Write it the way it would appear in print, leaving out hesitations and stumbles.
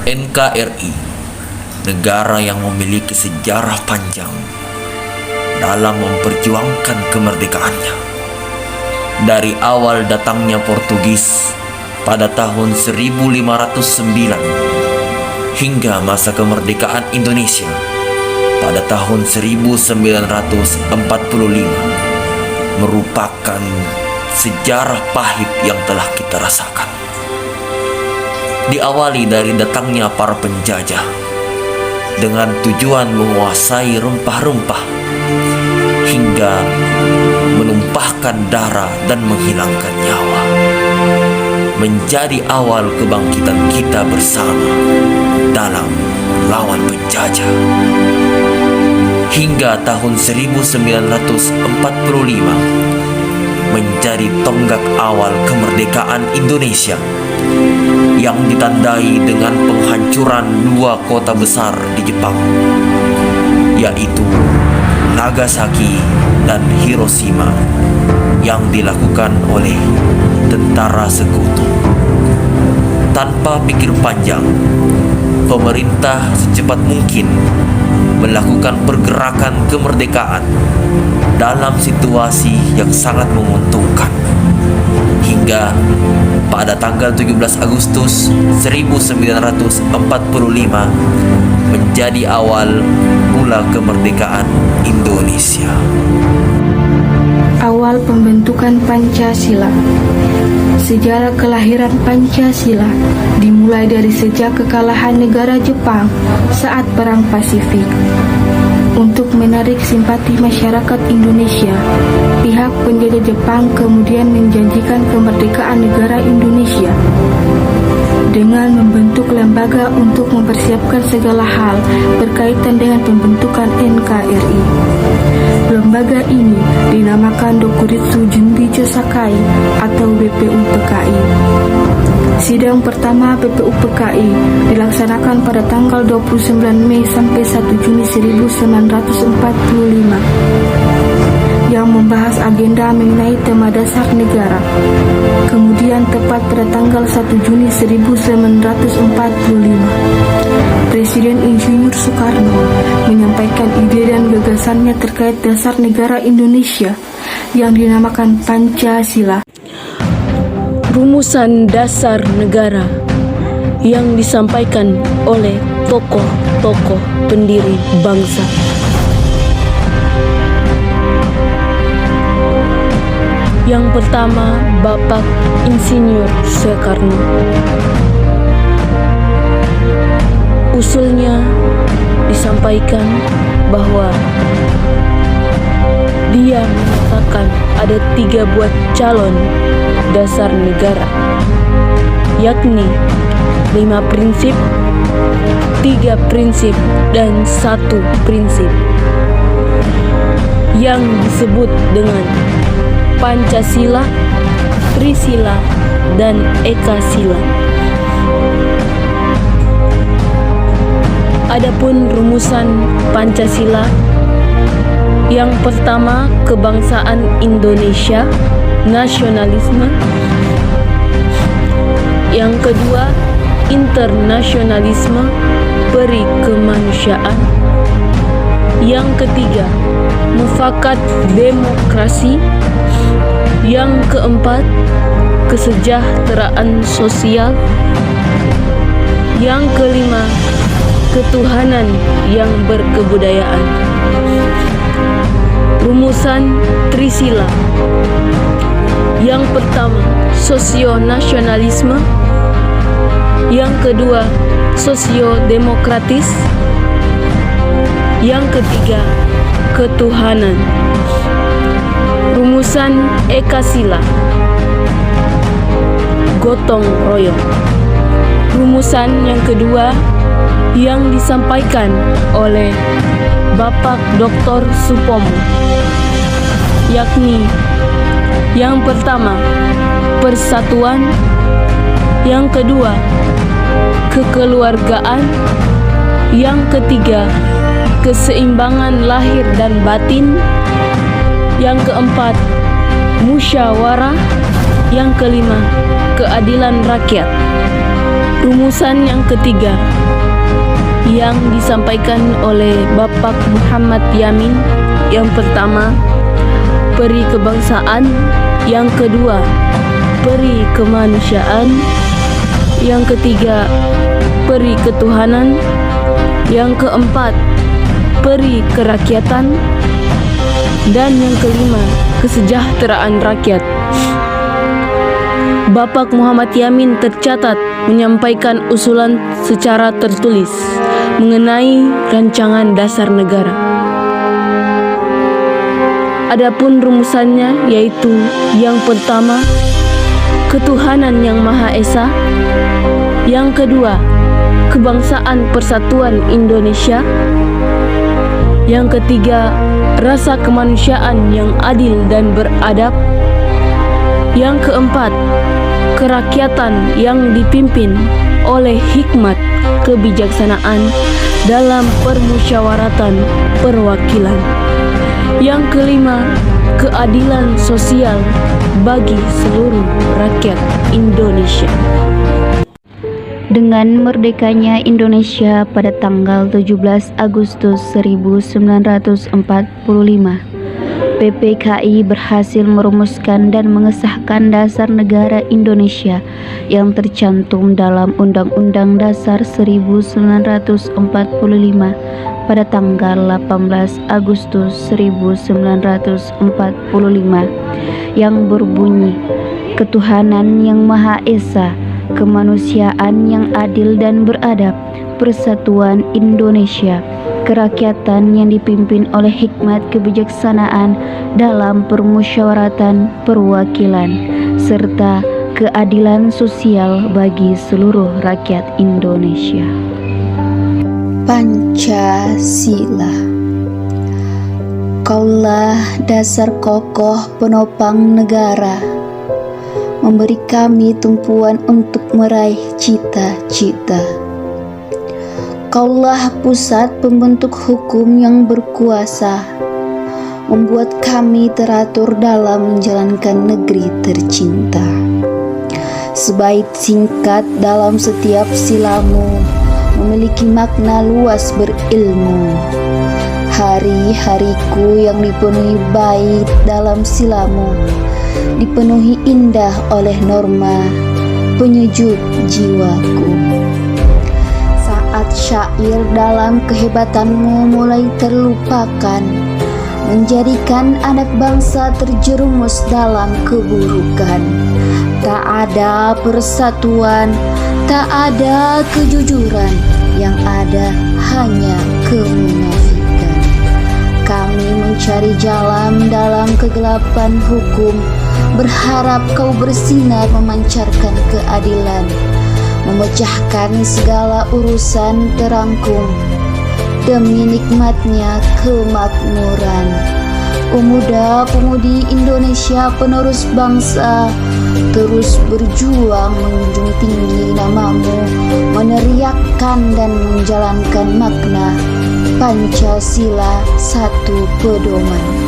NKRI, negara yang memiliki sejarah panjang dalam memperjuangkan kemerdekaannya. Dari awal datangnya Portugis pada tahun 1509 hingga masa kemerdekaan Indonesia pada tahun 1945 merupakan sejarah pahit yang telah kita rasakan. Diawali dari datangnya para penjajah dengan tujuan menguasai rempah-rempah hingga menumpahkan darah dan menghilangkan nyawa, menjadi awal kebangkitan kita bersama dalam melawan penjajah. Hingga tahun 1945 menjadi tonggak awal kemerdekaan Indonesia yang ditandai dengan penghancuran dua kota besar di Jepang, yaitu Nagasaki dan Hiroshima, yang dilakukan oleh tentara sekutu. Tanpa pikir panjang, pemerintah secepat mungkin melakukan pergerakan kemerdekaan dalam situasi yang sangat menguntungkan. Hingga pada tanggal 17 Agustus 1945 menjadi awal mula kemerdekaan Indonesia. Awal pembentukan Pancasila. Sejarah kelahiran Pancasila dimulai dari sejak kekalahan negara Jepang saat Perang Pasifik. Untuk menarik simpati masyarakat Indonesia, pihak penjajah Jepang kemudian menjanjikan kemerdekaan negara Indonesia dengan membentuk lembaga untuk mempersiapkan segala hal berkaitan dengan pembentukan NKRI. Lembaga ini dinamakan Dokuritsu Junbicho Sakai atau BPUPKI. Sidang pertama BPUPKI dilaksanakan pada tanggal 29 Mei sampai 1 Juni 1945 yang membahas agenda mengenai tema dasar negara. Kemudian tepat pada tanggal 1 Juni 1945, Presiden Insinyur Soekarno menyampaikan ide dan gagasannya terkait dasar negara Indonesia yang dinamakan Pancasila. Rumusan dasar negara yang disampaikan oleh tokoh-tokoh pendiri bangsa. Yang pertama, Bapak Insinyur Soekarno. Usulnya disampaikan bahwa dia menyatakan ada 3 buah calon dasar negara, yakni 5 prinsip, 3 prinsip, dan 1 prinsip yang disebut dengan Pancasila, Trisila, dan Ekasila. Adapun rumusan Pancasila, yang pertama kebangsaan Indonesia, nasionalisme. Yang kedua internasionalisme, peri kemanusiaan. Yang ketiga mufakat demokrasi. Yang keempat kesejahteraan sosial. Yang kelima ketuhanan yang berkebudayaan. Rumusan Trisila. Yang pertama sosionasionalisme. Yang kedua sosiodemokratis. Yang ketiga ketuhanan. Rumusan Ekasila, gotong royong. Rumusan yang kedua yang disampaikan oleh Bapak Dr. Supomo, yakni yang pertama persatuan, yang kedua kekeluargaan, yang ketiga keseimbangan lahir dan batin, yang keempat musyawarah, yang kelima keadilan rakyat. Rumusan yang ketiga yang disampaikan oleh Bapak Muhammad Yamin. Yang pertama, peri kebangsaan. Yang kedua, peri kemanusiaan. Yang ketiga, peri ketuhanan. Yang keempat, peri kerakyatan. Dan yang kelima, kesejahteraan rakyat. Bapak Muhammad Yamin tercatat menyampaikan usulan secara tertulis mengenai rancangan dasar negara. Adapun rumusannya yaitu yang pertama, ketuhanan yang Maha Esa. Yang kedua, kebangsaan persatuan Indonesia. Yang ketiga, rasa kemanusiaan yang adil dan beradab. Yang keempat, kerakyatan yang dipimpin oleh hikmat kebijaksanaan dalam permusyawaratan perwakilan. Yang kelima, keadilan sosial bagi seluruh rakyat Indonesia. Dengan merdekanya Indonesia pada tanggal 17 Agustus 1945, PPKI berhasil merumuskan dan mengesahkan dasar negara Indonesia yang tercantum dalam Undang-Undang Dasar 1945 pada tanggal 18 Agustus 1945 yang berbunyi, ketuhanan yang Maha Esa, kemanusiaan yang adil dan beradab, persatuan Indonesia, kerakyatan yang dipimpin oleh hikmat kebijaksanaan dalam permusyawaratan perwakilan, serta keadilan sosial bagi seluruh rakyat Indonesia. Pancasila. Kaulah dasar kokoh penopang negara, memberi kami tumpuan untuk meraih cita-cita. Kaulah pusat pembentuk hukum yang berkuasa, membuat kami teratur dalam menjalankan negeri tercinta. Sebait singkat dalam setiap silamu memiliki makna luas berilmu. Hari-hariku yang dipenuhi bait dalam silamu dipenuhi indah oleh norma penyejuk jiwaku. Saat syair dalam kehebatanmu mulai terlupakan, menjadikan anak bangsa terjerumus dalam keburukan. Tak ada persatuan, tak ada kejujuran, yang ada hanya kemunafikan. Kami mencari jalan dalam kegelapan hukum, berharap kau bersinar memancarkan keadilan, memecahkan segala urusan terangkum demi nikmatnya kemakmuran. Pemuda-pemudi Indonesia penerus bangsa, terus berjuang menjunjung tinggi namamu, meneriakkan dan menjalankan makna Pancasila satu pedoman.